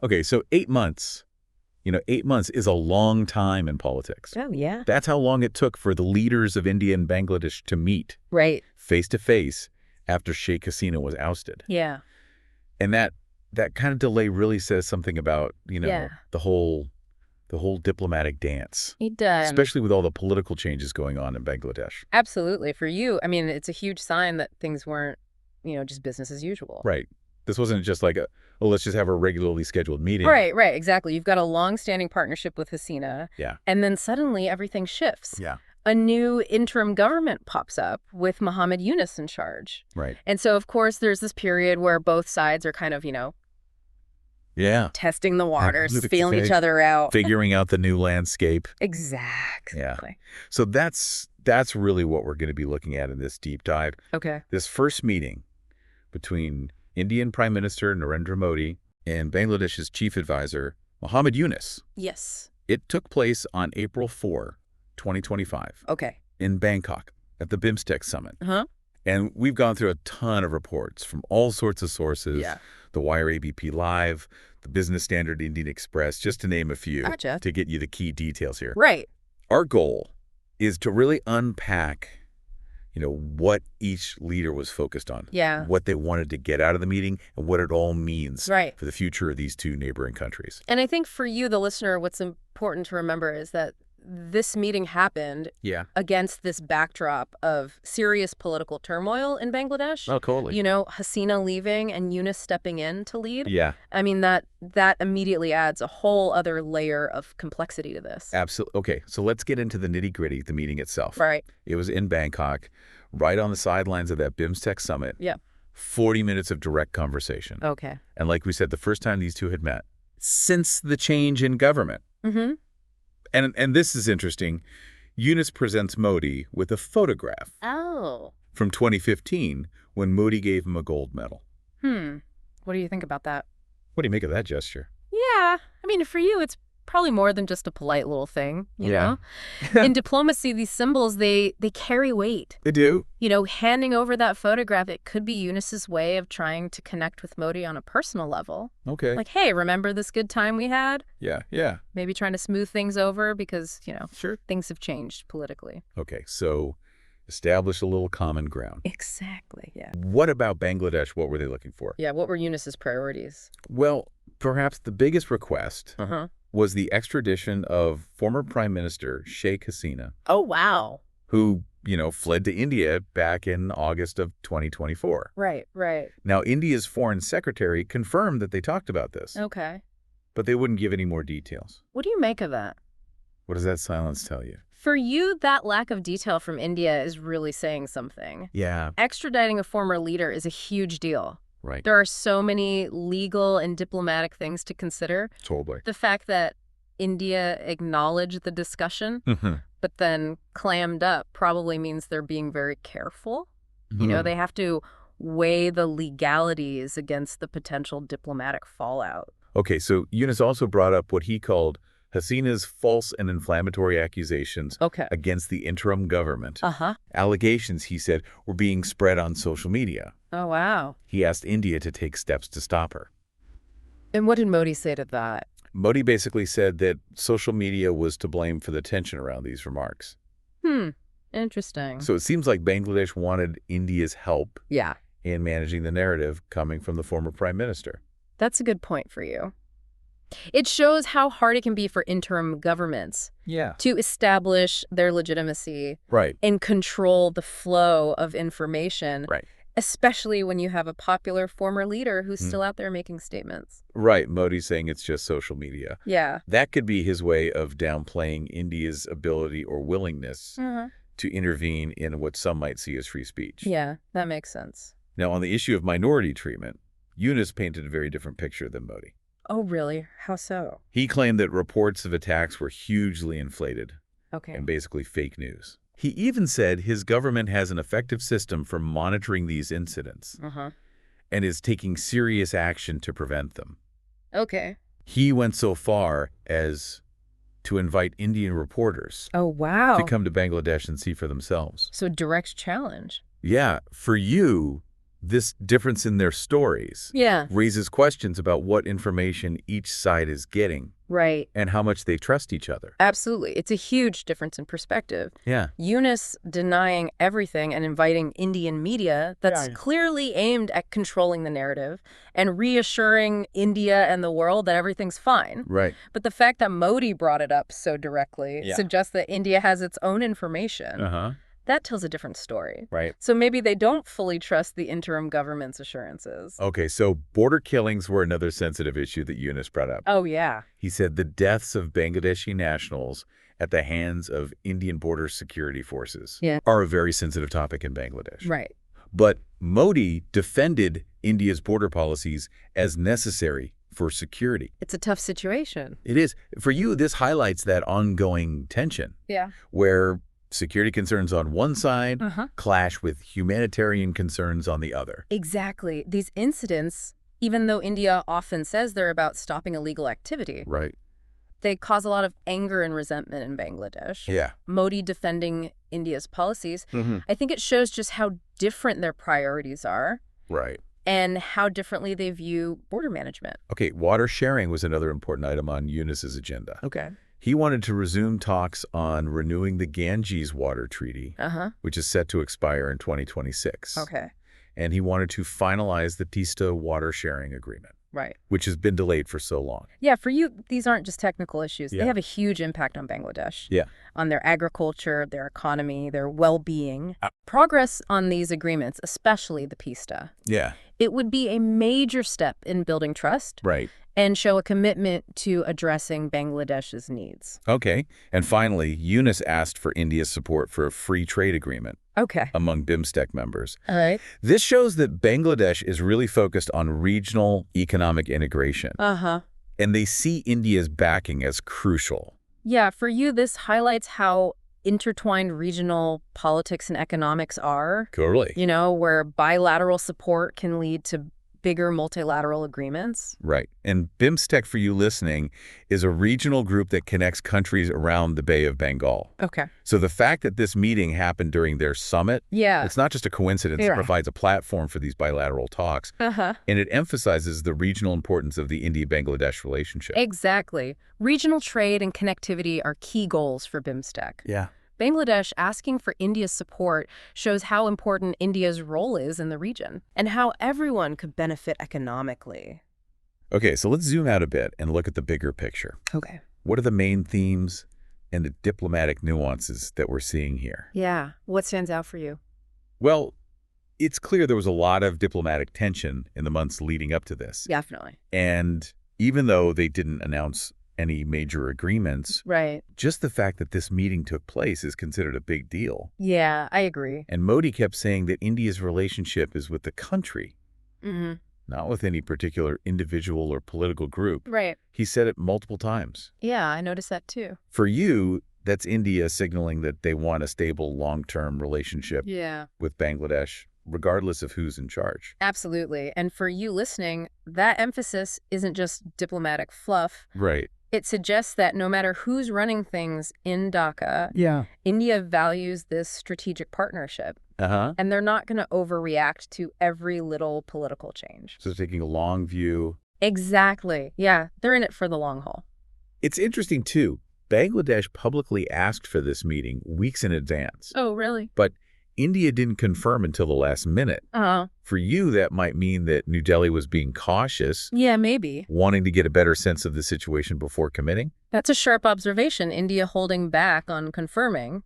Okay, so 8 months. 8 months is a long time in politics. Oh, yeah. That's how long it took for the leaders of India and Bangladesh to meet Right. face to face after Sheikh Hasina was ousted. Yeah. And that kind of delay really says something about, Yeah. the whole diplomatic dance, It does. especially with all the political changes going on in Bangladesh. Absolutely. For you, I mean, it's a huge sign that things weren't, just business as usual. Right. This wasn't just like let's just have a regularly scheduled meeting. Right, exactly. You've got a long-standing partnership with Hasina. Yeah. And then suddenly everything shifts. Yeah. A new interim government pops up with Mohammed Yunus in charge. Right. And so, of course, there's this period where both sides are kind of, Yeah. testing the waters, Absolutely. feeling each other out. Figuring out the new landscape. Exactly. Yeah. So that's really what we're going to be looking at in this deep dive. Okay. This first meeting between Indian Prime Minister Narendra Modi and Bangladesh's chief advisor, Mohammed Yunus. Yes. It took place on April 4, 2025. Okay. In Bangkok at the BIMSTEC Summit. Uh-huh. And we've gone through a ton of reports from all sorts of sources. Yeah. The Wire ABP Live, the Business Standard Indian Express, just to name a few. Gotcha. To get you the key details here. Right. Our goal is to really unpack what each leader was focused on. Yeah. What they wanted to get out of the meeting and what it all means for the future of these two neighboring countries. And I think for you, the listener, what's important to remember is that this meeting happened against this backdrop of serious political turmoil in Bangladesh. Oh, totally. Hasina leaving and Yunus stepping in to lead. Yeah. I mean, that immediately adds a whole other layer of complexity to this. Absolutely. Okay, so let's get into the nitty-gritty, the meeting itself. Right. It was in Bangkok, right on the sidelines of that BIMSTEC Summit. Yeah. 40 minutes of direct conversation. Okay. And like we said, the first time these two had met since the change in government. Mm-hmm. And this is interesting. Yunus presents Modi with a photograph from 2015 when Modi gave him a gold medal. What do you think about that? What do you make of that gesture? Yeah. I mean, for you, it's probably more than just a polite little thing, you know? In diplomacy, these symbols, they carry weight. They do. Handing over that photograph, it could be Yunus's way of trying to connect with Modi on a personal level. Okay. Like, hey, remember this good time we had? Yeah. Maybe trying to smooth things over because, Sure. things have changed politically. Okay, so establish a little common ground. Exactly, yeah. What about Bangladesh? What were they looking for? Yeah, what were Yunus's priorities? Well, perhaps the biggest request was the extradition of former Prime Minister Sheikh Hasina. Oh, wow. Who, fled to India back in August of 2024. Right. Now, India's foreign secretary confirmed that they talked about this. Okay. But they wouldn't give any more details. What do you make of that? What does that silence tell you? For you, that lack of detail from India is really saying something. Yeah. Extraditing a former leader is a huge deal. Right. There are so many legal and diplomatic things to consider. Totally. The fact that India acknowledged the discussion, but then clammed up probably means they're being very careful. They have to weigh the legalities against the potential diplomatic fallout. Okay, so Yunus also brought up what he called Hasina's false and inflammatory accusations against the interim government. Allegations, he said, were being spread on social media. Oh, wow. He asked India to take steps to stop her. And what did Modi say to that? Modi basically said that social media was to blame for the tension around these remarks. Interesting. So it seems like Bangladesh wanted India's help in managing the narrative coming from the former prime minister. That's a good point for you. It shows how hard it can be for interim governments to establish their legitimacy and control the flow of information, especially when you have a popular former leader who's still out there making statements. Right. Modi's saying it's just social media. Yeah. That could be his way of downplaying India's ability or willingness to intervene in what some might see as free speech. Yeah, that makes sense. Now, on the issue of minority treatment, Yunus painted a very different picture than Modi. Oh, really? How so? He claimed that reports of attacks were hugely inflated and Okay. basically fake news. He even said his government has an effective system for monitoring these incidents and is taking serious action to prevent them. Okay. He went so far as to invite Indian reporters Oh, wow. to come to Bangladesh and see for themselves. So direct challenge. Yeah, for you, this difference in their stories raises questions about what information each side is getting. Right. And how much they trust each other. Absolutely. It's a huge difference in perspective. Yeah. Yunus denying everything and inviting Indian media that's clearly aimed at controlling the narrative and reassuring India and the world that everything's fine. Right. But the fact that Modi brought it up so directly suggests that India has its own information. That tells a different story. Right. So maybe they don't fully trust the interim government's assurances. Okay, so border killings were another sensitive issue that Yunus brought up. Oh, yeah. He said the deaths of Bangladeshi nationals at the hands of Indian border security forces are a very sensitive topic in Bangladesh. Right. But Modi defended India's border policies as necessary for security. It's a tough situation. It is. For you, this highlights that ongoing tension. Yeah. Where security concerns on one side clash with humanitarian concerns on the other. Exactly. These incidents, even though India often says they're about stopping illegal activity, they cause a lot of anger and resentment in Bangladesh. Yeah. Modi defending India's policies, I think it shows just how different their priorities are. Right. And how differently they view border management. Okay, water sharing was another important item on Yunus's agenda. Okay. He wanted to resume talks on renewing the Ganges Water Treaty, which is set to expire in 2026. Okay. And he wanted to finalize the Teesta water sharing agreement, which has been delayed for so long. Yeah, for you, these aren't just technical issues. They have a huge impact on Bangladesh. Yeah. On their agriculture, their economy, their well-being. Progress on these agreements, especially the Teesta. Yeah. It would be a major step in building trust. Right. And show a commitment to addressing Bangladesh's needs. Okay. And finally, Yunus asked for India's support for a free trade agreement among BIMSTEC members. All right. This shows that Bangladesh is really focused on regional economic integration. And they see India's backing as crucial. Yeah, for you, this highlights how intertwined regional politics and economics are. Totally. You know, where bilateral support can lead to bigger multilateral agreements. Right. And BIMSTEC, for you listening, is a regional group that connects countries around the Bay of Bengal. Okay. So the fact that this meeting happened during their summit, it's not just a coincidence. It provides a platform for these bilateral talks. And it emphasizes the regional importance of the India-Bangladesh relationship. Exactly. Regional trade and connectivity are key goals for BIMSTEC. Yeah. Bangladesh asking for India's support shows how important India's role is in the region and how everyone could benefit economically. Okay, so let's zoom out a bit and look at the bigger picture. Okay. What are the main themes and the diplomatic nuances that we're seeing here? Yeah. What stands out for you? Well, it's clear there was a lot of diplomatic tension in the months leading up to this. Definitely. And even though they didn't announce any major agreements, just the fact that this meeting took place is considered a big deal. Yeah, I agree. And Modi kept saying that India's relationship is with the country, not with any particular individual or political group. Right. He said it multiple times. Yeah, I noticed that too. For you, that's India signaling that they want a stable, long-term relationship with Bangladesh, regardless of who's in charge. Absolutely. And for you listening, that emphasis isn't just diplomatic fluff. Right. It suggests that no matter who's running things in Dhaka, India values this strategic partnership. And they're not going to overreact to every little political change. So taking a long view. Exactly. Yeah, they're in it for the long haul. It's interesting, too. Bangladesh publicly asked for this meeting weeks in advance. Oh, really? But India didn't confirm until the last minute. For you, that might mean that New Delhi was being cautious. Yeah, maybe. Wanting to get a better sense of the situation before committing. That's a sharp observation, India holding back on confirming.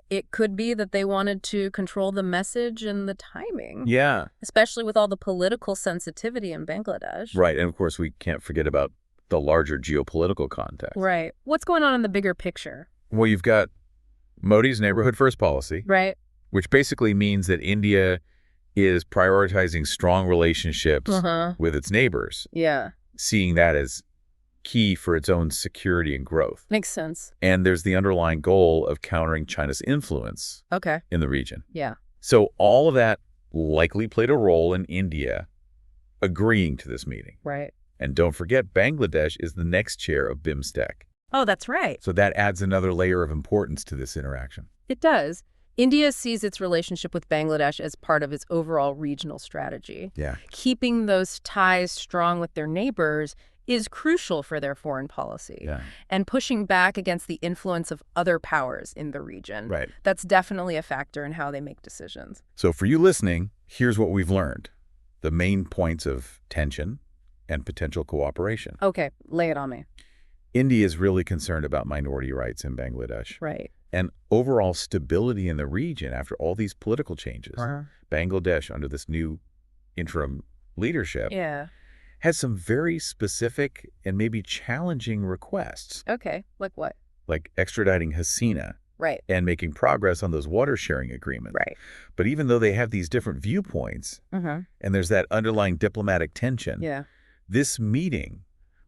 It could be that they wanted to control the message and the timing. Yeah. Especially with all the political sensitivity in Bangladesh. Right, and of course we can't forget about the larger geopolitical context. Right. What's going on in the bigger picture? Well, you've got Modi's neighborhood first policy. Right. Which basically means that India is prioritizing strong relationships with its neighbors. Yeah. Seeing that as key for its own security and growth. Makes sense. And there's the underlying goal of countering China's influence in the region. Yeah. So all of that likely played a role in India agreeing to this meeting. Right. And don't forget, Bangladesh is the next chair of BIMSTEC. Oh, that's right. So that adds another layer of importance to this interaction. It does. India sees its relationship with Bangladesh as part of its overall regional strategy. Yeah. Keeping those ties strong with their neighbors is crucial for their foreign policy. Yeah. And pushing back against the influence of other powers in the region. Right. That's definitely a factor in how they make decisions. So for you listening, here's what we've learned. The main points of tension and potential cooperation. Okay, lay it on me. India is really concerned about minority rights in Bangladesh. Right. And overall stability in the region after all these political changes. Bangladesh, under this new interim leadership, has some very specific and maybe challenging requests. Okay, like what? Like extraditing Hasina. Right. And making progress on those water-sharing agreements. Right. But even though they have these different viewpoints, and there's that underlying diplomatic tension, this meeting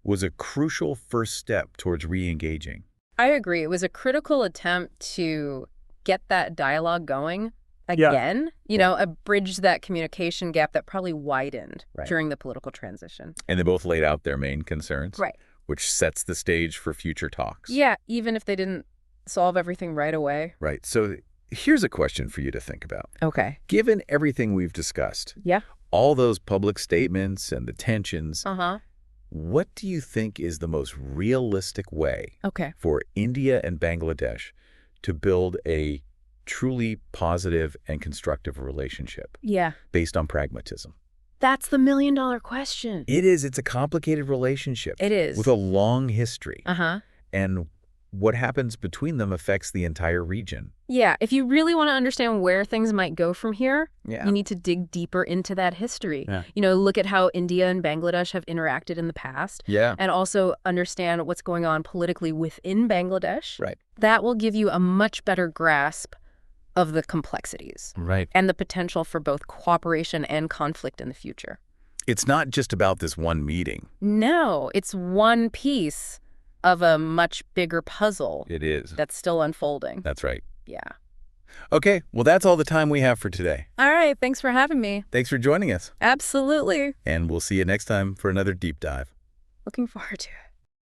was a crucial first step towards re-engaging. I agree. It was a critical attempt to get that dialogue going again, you know, bridge that communication gap that probably widened during the political transition. And they both laid out their main concerns, right, which sets the stage for future talks. Yeah, even if they didn't solve everything right away. Right. So here's a question for you to think about. Okay. Given everything we've discussed, all those public statements and the tensions, what do you think is the most realistic way for India and Bangladesh to build a truly positive and constructive relationship based on pragmatism? That's the million-dollar question. It is. It's a complicated relationship. It is. With a long history. And what happens between them affects the entire region. Yeah, if you really want to understand where things might go from here, you need to dig deeper into that history. You know, look at how India and Bangladesh have interacted in the past. And also understand what's going on politically within Bangladesh. Right. That will give you a much better grasp of the complexities. Right. And the potential for both cooperation and conflict in the future. It's not just about this one meeting. No, it's one piece of a much bigger puzzle. It is. That's still unfolding. That's right. Yeah. Okay, well, that's all the time we have for today. All right, thanks for having me. Thanks for joining us. Absolutely. And we'll see you next time for another deep dive. Looking forward to it.